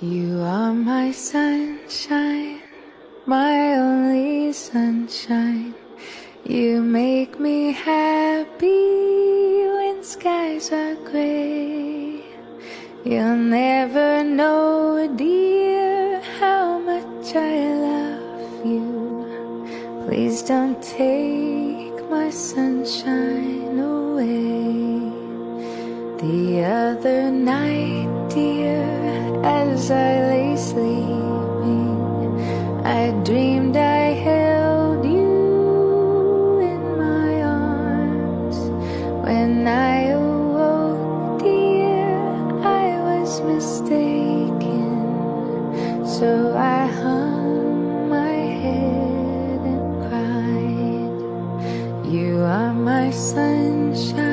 You are my sunshine, my only sunshine. You make me happy when skies are gray. You'll never know, dear, how much I love you. Please don't take my sunshine away. The other night, dear, as I lay sleeping, I dreamed I held you in my arms. When I awoke, dear, I was mistaken. So I hung my head and cried. You are my sunshine,